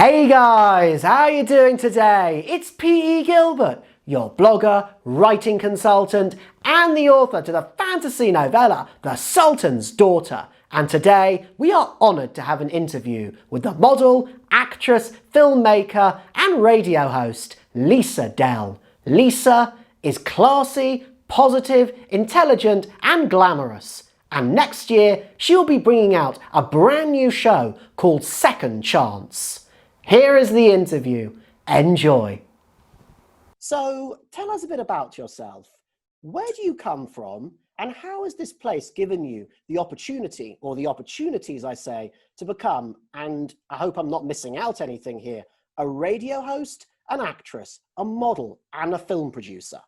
Hey guys, how are you doing today? It's P.E. Gilbert, your blogger, writing consultant, and the author to the fantasy novella, The Sultan's Daughter. And today we are honoured to have an interview with the model, actress, filmmaker, and radio host, Lisa Dell. Lisa is classy, positive, intelligent, and glamorous. And next year, she'll be bringing out a brand new show called Second Chance. Here is the interview. Enjoy. So, tell us a bit about yourself. Where do you come from, and how has this place given you the opportunity, or the opportunities, I say, to become, and I hope I'm not missing out anything here, a radio host, an actress, a model, and a film producer?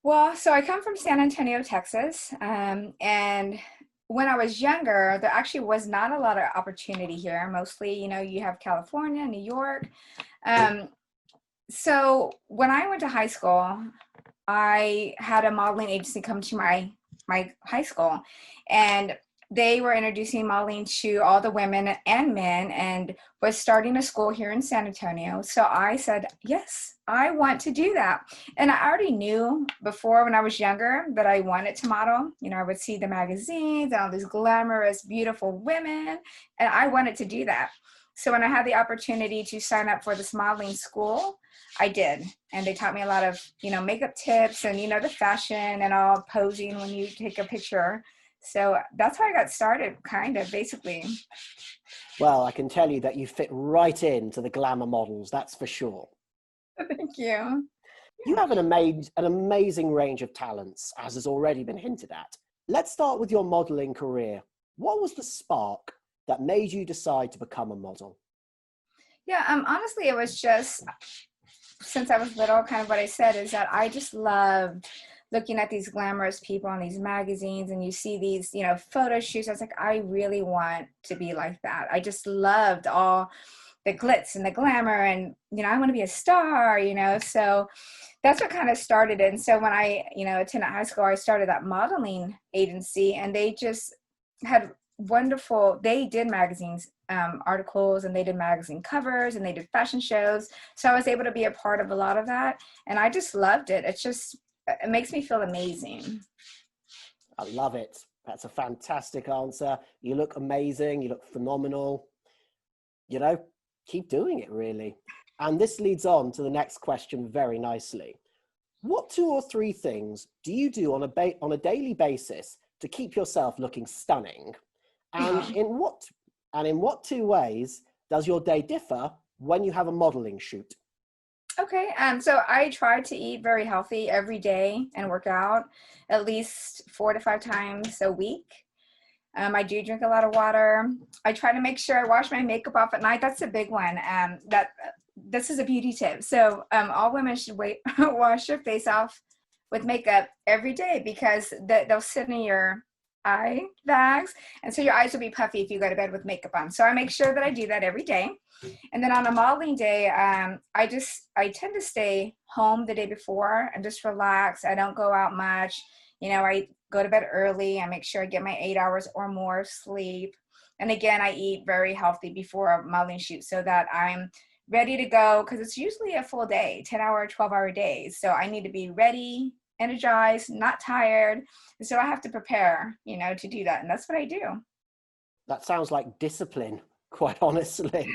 Well, so I come from San Antonio, Texas, and when I was younger, there actually was not a lot of opportunity here. Mostly, you have California, New York. So when I went to high school, I had a modeling agency come to my high school, and they were introducing modeling to all the women and men, and was starting a school here in San Antonio. So I said, yes, I want to do that. And I already knew before, when I was younger, that I wanted to model. I would see the magazines and all these glamorous, beautiful women, and I wanted to do that. So when I had the opportunity to sign up for this modeling school, I did. And they taught me a lot of, makeup tips and, the fashion and all, posing when you take a picture. So that's how I got started, kind of, basically. Well, I can tell you that you fit right into the glamour models, that's for sure. Thank you. You have an amazing range of talents, as has already been hinted at. Let's start with your modeling career. What was the spark that made you decide to become a model? Yeah, honestly, it was just, since I was little, kind of what I said is that I just loved looking at these glamorous people on these magazines, and you see these, photo shoots. I was like, I really want to be like that. I just loved all the glitz and the glamour, and, I want to be a star, so that's what kind of started it. And so when I, attended high school, I started that modeling agency, and they just had they did magazines, articles, and they did magazine covers, and they did fashion shows. So I was able to be a part of a lot of that, and I just loved it. It makes me feel amazing. I love it. That's a fantastic answer. You look amazing. You look phenomenal. Keep doing it, really. And this leads on to the next question very nicely. What 2 or 3 things do you do on a daily basis to keep yourself looking stunning? And in what 2 ways does your day differ when you have a modeling shoot? Okay, so I try to eat very healthy every day and work out at least 4 to 5 times a week. I do drink a lot of water. I try to make sure I wash my makeup off at night. That's a big one. This is a beauty tip. So all women should wash their face off with makeup every day, because they'll sit in your eye bags, and so your eyes will be puffy if you go to bed with makeup on. So I make sure that I do that every day. And then on a modeling day, I tend to stay home the day before and just relax. I don't go out much. I go to bed early. I make sure I get my 8 hours or more sleep. And again, I eat very healthy before a modeling shoot so that I'm ready to go, because it's usually a full day, 10-hour, 12-hour days. So I need to be ready, energized, not tired. And so I have to prepare, to do that. And that's what I do. That sounds like discipline, quite honestly.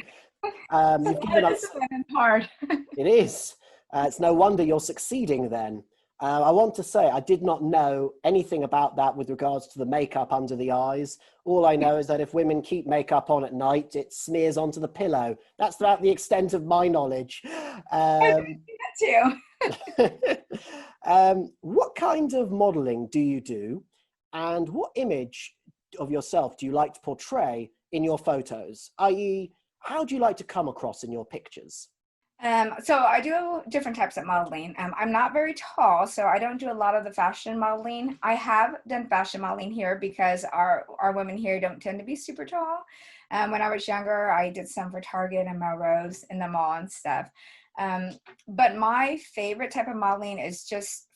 You've given us discipline and hard. It is. It's no wonder you're succeeding then. I want to say I did not know anything about that with regards to the makeup under the eyes. All I know is that if women keep makeup on at night, it smears onto the pillow. That's about the extent of my knowledge. I do that too. What kind of modeling do you do, and what image of yourself do you like to portray in your photos? I.e., how do you like to come across in your pictures? So I do different types of modeling. I'm not very tall, so I don't do a lot of the fashion modeling. I have done fashion modeling here because our women here don't tend to be super tall. When I was younger, I did some for Target and Melrose in the mall and stuff. But my favorite type of modeling is just,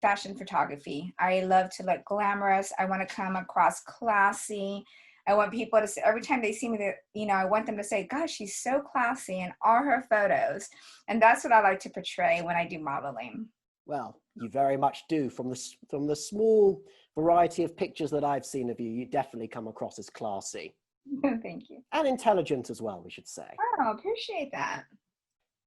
fashion photography. I love to look glamorous. I want to come across classy. I want people to say, every time they see me, that, you know, I want them to say, gosh, she's so classy in all her photos. And that's what I like to portray when I do modeling. Well, you very much do. From the small variety of pictures that I've seen of you, you definitely come across as classy. Thank you. And intelligent as well, we should say. Oh, appreciate that.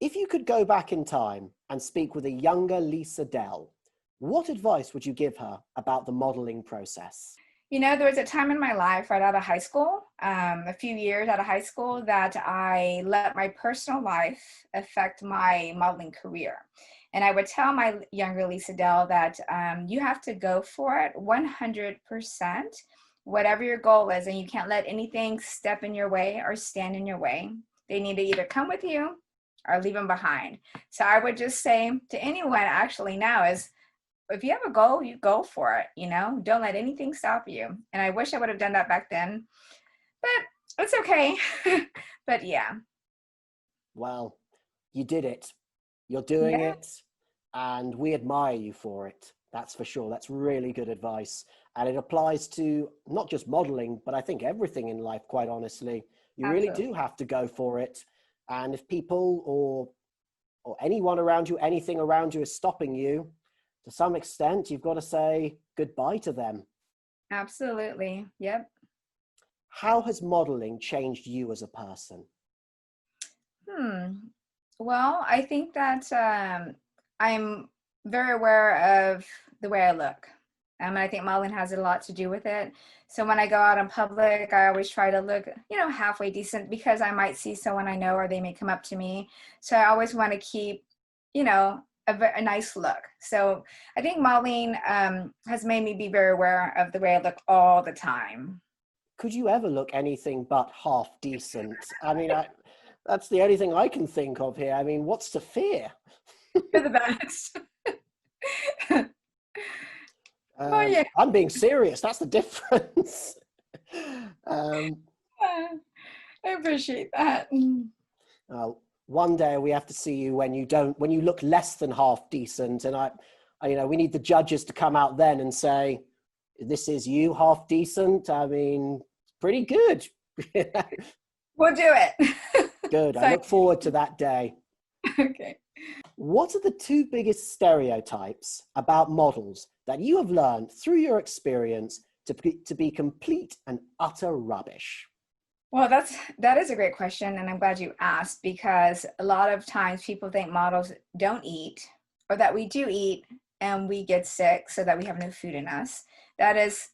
If you could go back in time and speak with a younger Lisa Dell, what advice would you give her about the modeling process? You know, there was a time in my life right out of high school, a few years out of high school, that I let my personal life affect my modeling career. And I would tell my younger Lisa Dell that you have to go for it 100%, whatever your goal is, and you can't let anything step in your way or stand in your way. They need to either come with you or leave them behind. So I would just say to anyone actually now is, if you have a goal, you go for it, you know, don't let anything stop you. And I wish I would have done that back then, but it's okay. But yeah. Well, you did it. You're doing it, and we admire you for it. That's for sure. That's really good advice. And it applies to not just modeling, but I think everything in life, quite honestly. You really do have to go for it. And if people or anyone around you, anything around you is stopping you, to some extent, you've got to say goodbye to them. Absolutely. Yep. How has modeling changed you as a person? Well, I think that I'm very aware of the way I look. And I think modeling has a lot to do with it. So when I go out in public, I always try to look, you know, halfway decent, because I might see someone I know or they may come up to me. So I always want to keep, you know, a nice look. So I think modeling has made me be very aware of the way I look all the time. Could you ever look anything but half decent? I mean, that's the only thing I can think of here. I mean, what's to fear? You're the best. Oh, yeah. I'm being serious. That's the difference. I appreciate that. One day we have to see you when you look less than half decent, and I you know, we need the judges to come out then and say, this is you half decent. I mean, pretty good. We'll do it. Good. I look forward to that day. Okay. What are the two biggest stereotypes about models that you have learned through your experience to be complete and utter rubbish? Well, that is a great question, and I'm glad you asked, because a lot of times people think models don't eat, or that we do eat and we get sick so that we have no food in us. That is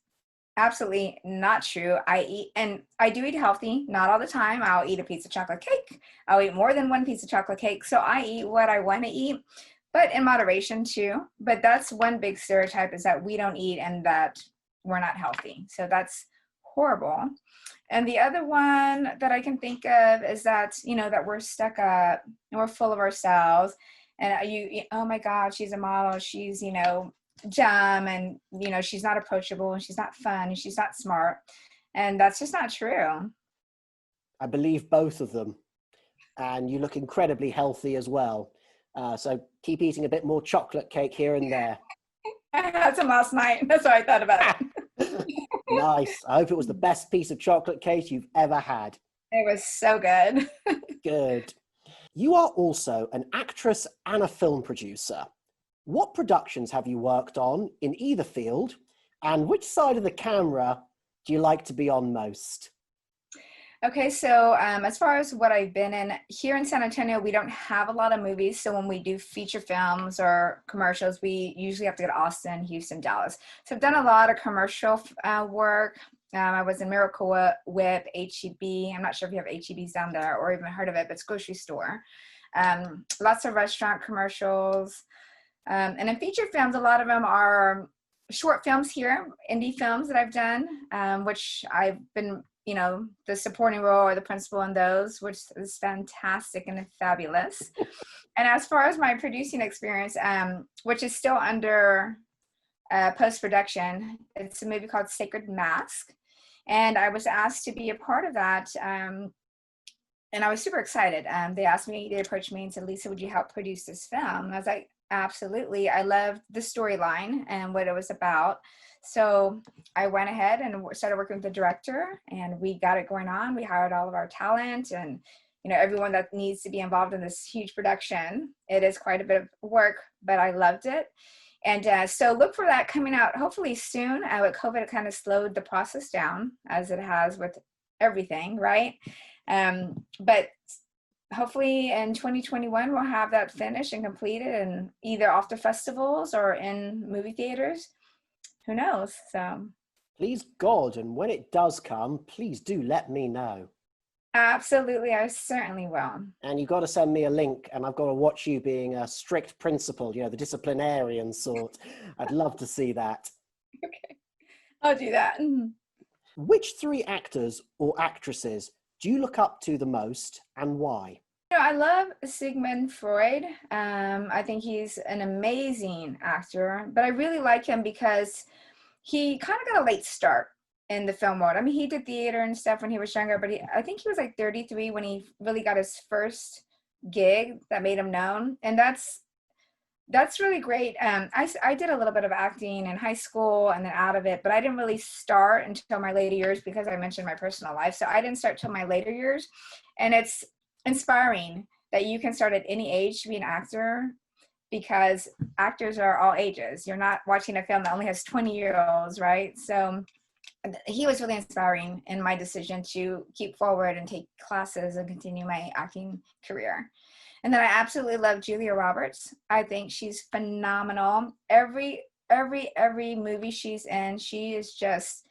absolutely not true. I eat, and I do eat healthy, not all the time. I'll eat a piece of chocolate cake. I'll eat more than one piece of chocolate cake. So I eat what I want to eat, but in moderation too. But that's one big stereotype, is that we don't eat and that we're not healthy. So that's horrible. And the other one that I can think of is that, you know, that we're stuck up and we're full of ourselves. And oh my God, she's a model. She's, you know, dumb, and, you know, she's not approachable, and she's not fun, and she's not smart. And that's just not true. I believe both of them. And you look incredibly healthy as well. So keep eating a bit more chocolate cake here and there. I had some last night. That's what I thought about it. Nice. I hope it was the best piece of chocolate cake you've ever had. It was so good. Good. You are also an actress and a film producer. What productions have you worked on in either field, and which side of the camera do you like to be on most? Okay, so as far as what I've been in, here in San Antonio, we don't have a lot of movies. So when we do feature films or commercials, we usually have to go to Austin, Houston, Dallas. So I've done a lot of commercial work. I was in Miracle Whip, HEB. I'm not sure if you have HEBs down there or even heard of it, but it's a grocery store. Lots of restaurant commercials. And in feature films, a lot of them are short films here, indie films that I've done, which I've been, you know, the supporting role or the principal in those, which is fantastic and fabulous. And as far as my producing experience, which is still under post-production, it's a movie called Sacred Mask. And I was asked to be a part of that. And I was super excited. They approached me and said, Lisa, would you help produce this film? And I was like, absolutely. I loved the storyline and what it was about. So I went ahead and started working with the director, and we got it going on. We hired all of our talent and, you know, everyone that needs to be involved in this huge production. It is quite a bit of work, but I loved it. And so look for that coming out hopefully soon. With COVID, it kind of slowed the process down, as it has with everything, right? But hopefully in 2021, we'll have that finished and completed and either off to festivals or in movie theaters. Who knows? So Please God, and when it does come, please do let me know. absolutely, I certainly will. And you've got to send me a link, and I've got to watch you being a strict principal, you know, the disciplinarian sort. I'd love to see that. Okay, I'll do that. Which three actors or actresses do you look up to the most, and why? You know, I love Sigmund Freud. I think he's an amazing actor, but I really like him because he kind of got a late start in the film world. I mean, he did theater and stuff when he was younger, but I think he was like 33 when he really got his first gig that made him known, and that's really great. I did a little bit of acting in high school and then out of it, but I didn't really start until my later years because I mentioned my personal life. So I didn't start till my later years, and it's inspiring that you can start at any age to be an actor, because actors are all ages. You're not watching a film that only has 20-year-olds, right? So he was really inspiring in my decision to keep forward and take classes and continue my acting career. And then I absolutely love Julia Roberts. I think she's phenomenal. Every movie she's in, she is just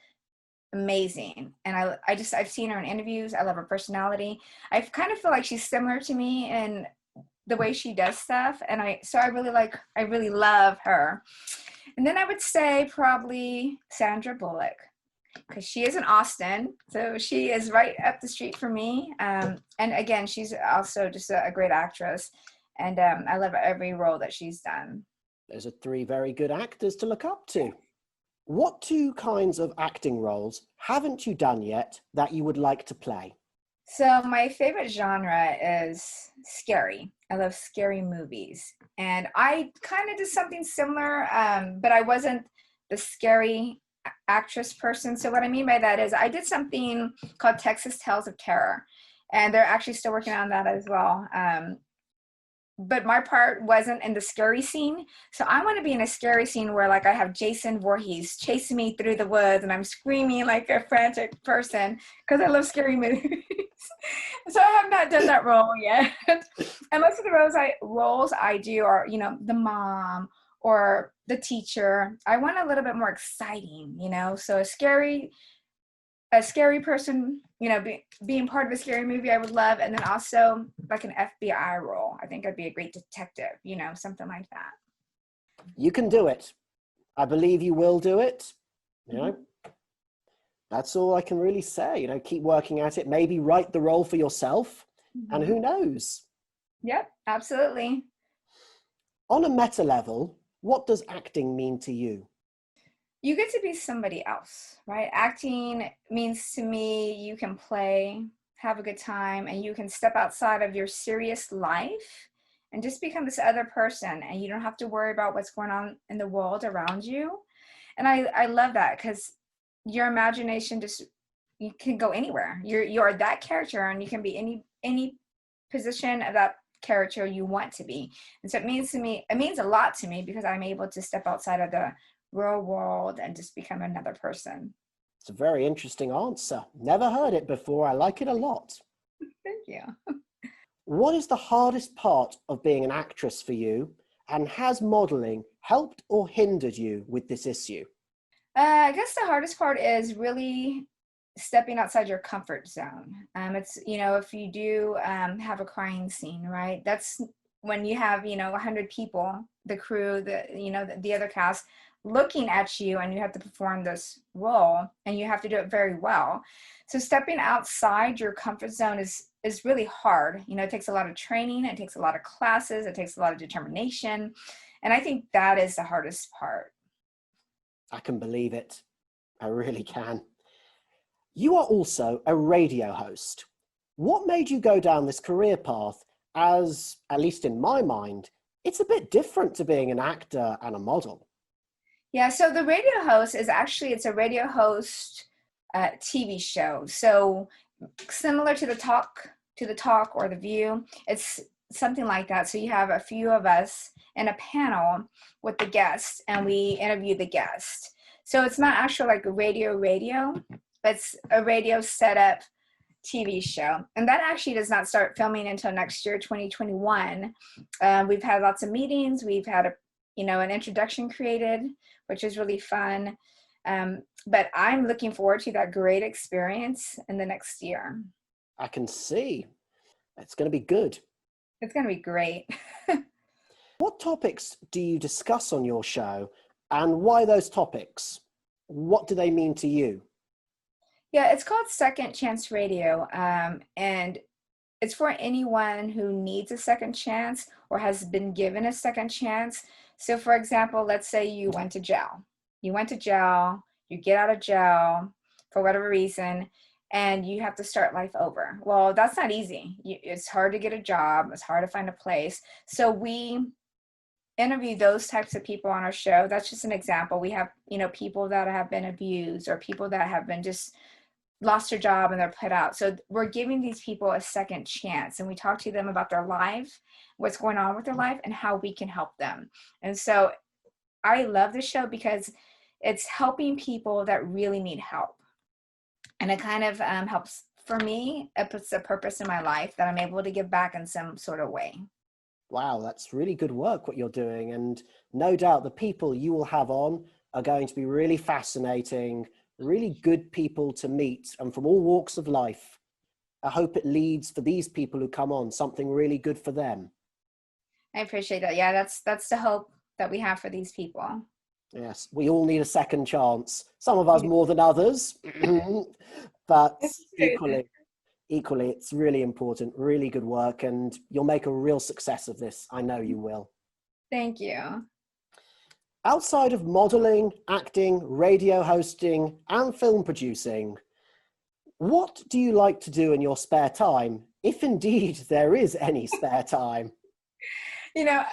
amazing. And I've seen her in interviews. I love her personality. I kind of feel like she's similar to me in the way she does stuff. And I really love her. And then I would say probably Sandra Bullock, because she is in Austin. So she is right up the street from me. And again, she's also just a great actress. And I love every role that she's done. Those are three very good actors to look up to. What two kinds of acting roles haven't you done yet that you would like to play? So my favorite genre is scary. I love scary movies. And I kind of did something similar, but I wasn't the scary actress person. So what I mean by that is I did something called Texas Tales of Terror. And they're actually still working on that as well. But my part wasn't in the scary scene. So I want to be in a scary scene where like I have Jason Voorhees chasing me through the woods and I'm screaming like a frantic person because I love scary movies. So I have not done that role yet. And most of the roles I do are, you know, the mom or the teacher. I want a little bit more exciting, you know, so a scary person, you know, being part of a scary movie I would love. And then also like an FBI role. I think I'd be a great detective, you know, something like that. You can do it. I believe you will do it. You know, that's all I can really say. You know, keep working at it. Maybe write the role for yourself. And who knows? Yep, absolutely. On a meta level, what does acting mean to you? You get to be somebody else, right? Acting means to me you can play, have a good time, and you can step outside of your serious life and just become this other person, and you don't have to worry about what's going on in the world around you. And I love that because your imagination just, you can go anywhere. You're that character, and you can be any position of that character you want to be. And so it means a lot to me because I'm able to step outside of the real world and just become another person. It's a very interesting answer. Never heard it before. I like it a lot. Thank you. What is the hardest part of being an actress for you? And has modeling helped or hindered you with this issue? I guess the hardest part is really stepping outside your comfort zone. It's, you know, if you do have a crying scene, right? That's when you have, you know, 100 people, the crew, the other cast looking at you, and you have to perform this role, and you have to do it very well. So stepping outside your comfort zone is really hard. You know, it takes a lot of training, it takes a lot of classes, it takes a lot of determination. And I think that is the hardest part. I can believe it. I really can. You are also a radio host. What made you go down this career path, as, at least in my mind, it's a bit different to being an actor and a model? Yeah, so the radio host is actually, it's a radio host TV show. So similar to the talk or the View, it's something like that. So you have a few of us in a panel with the guest, and we interview the guest. So it's not actually like a radio, but it's a radio setup TV show. And that actually does not start filming until next year, 2021. We've had lots of meetings. We've had an introduction created, which is really fun. But I'm looking forward to that great experience in the next year. I can see. It's going to be good. It's going to be great. What topics do you discuss on your show, and why those topics? What do they mean to you? Yeah, it's called Second Chance Radio, and it's for anyone who needs a second chance or has been given a second chance. So, for example, let's say you went to jail. You went to jail, you get out of jail for whatever reason, and you have to start life over. Well, that's not easy. It's hard to get a job. It's hard to find a place. So we interview those types of people on our show. That's just an example. We have, people that have been abused, or people that have been just lost their job and they're put out. So we're giving these people a second chance, and we talk to them about their life, what's going on with their life, and how we can help them. And so I love this show because it's helping people that really need help. And it kind of helps, for me, it puts a purpose in my life that I'm able to give back in some sort of way. Wow, that's really good work what you're doing. And no doubt the people you will have on are going to be really fascinating, really good people to meet, and from all walks of life. I hope it leads, for these people who come on, something really good for them. I appreciate that. Yeah, that's the hope that we have for these people. Yes, we all need a second chance. Some of us more than others, but equally, it's really important, really good work, and you'll make a real success of this. I know you will. Thank you. Outside of modeling, acting, radio hosting, and film producing, what do you like to do in your spare time, if indeed there is any spare time?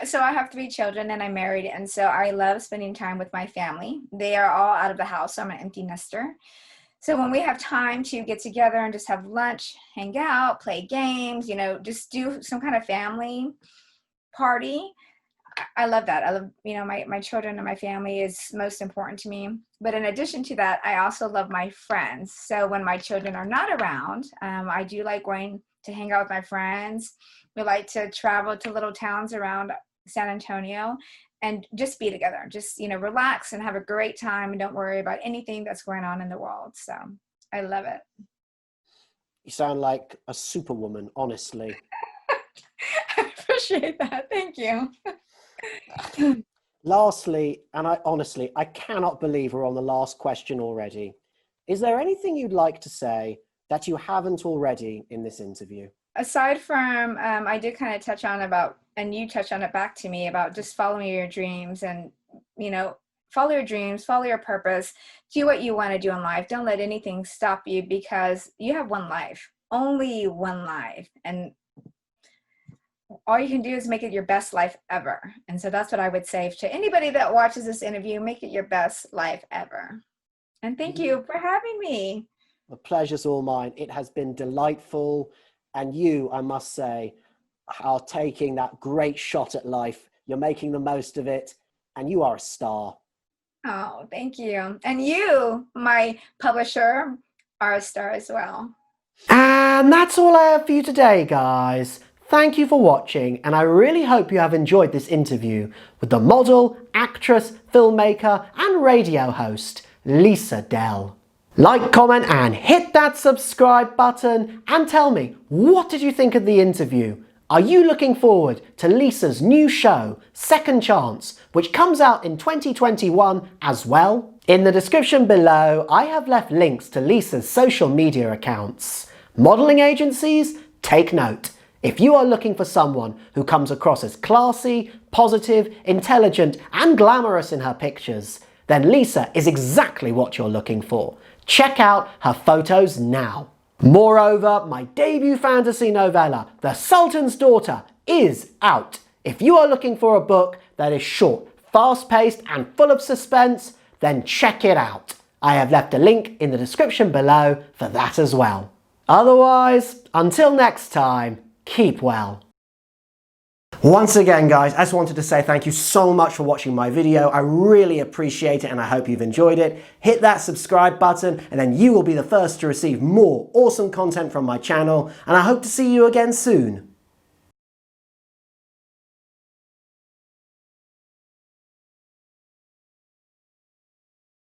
So I have 3 children and I'm married, and so I love spending time with my family. They are all out of the house, so I'm an empty nester. So when we have time to get together and just have lunch, hang out, play games, just do some kind of family party, I love that. I love, my children and my family is most important to me. But in addition to that, I also love my friends. So when my children are not around, I do like going to hang out with my friends. We like to travel to little towns around San Antonio and just be together, just, relax and have a great time and don't worry about anything that's going on in the world. So I love it. You sound like a superwoman, honestly. I appreciate that. Thank you. Lastly, and I cannot believe we're on the last question already. Is there anything you'd like to say that you haven't already in this interview? Aside from, I did kind of touch on about, and you touched on it back to me, about just following your dreams and, follow your dreams, follow your purpose, do what you want to do in life. Don't let anything stop you, because you have one life, only one life. And all you can do is make it your best life ever. And so that's what I would say to anybody that watches this interview: make it your best life ever. And thank you for having me. The pleasure's all mine. It has been delightful. And you, I must say, are taking that great shot at life. You're making the most of it, and you are a star. Oh, thank you. And you, my publisher, are a star as well. And that's all I have for you today, guys. Thank you for watching, and I really hope you have enjoyed this interview with the model, actress, filmmaker, and radio host, Lisa Dell. Like, comment, and hit that subscribe button, and tell me, what did you think of the interview? Are you looking forward to Lisa's new show, Second Chance, which comes out in 2021 as well? In the description below, I have left links to Lisa's social media accounts. Modelling agencies, take note. If you are looking for someone who comes across as classy, positive, intelligent, and glamorous in her pictures, then Lisa is exactly what you're looking for. Check out her photos now. Moreover, my debut fantasy novella, The Sultan's Daughter, is out. If you are looking for a book that is short, fast-paced and full of suspense, then check it out. I have left a link in the description below for that as well. Otherwise, until next time, keep well. Once again guys, I just wanted to say thank you so much for watching my video. I really appreciate it and I hope you've enjoyed it. Hit that subscribe button and then you will be the first to receive more awesome content from my channel, and I hope to see you again soon.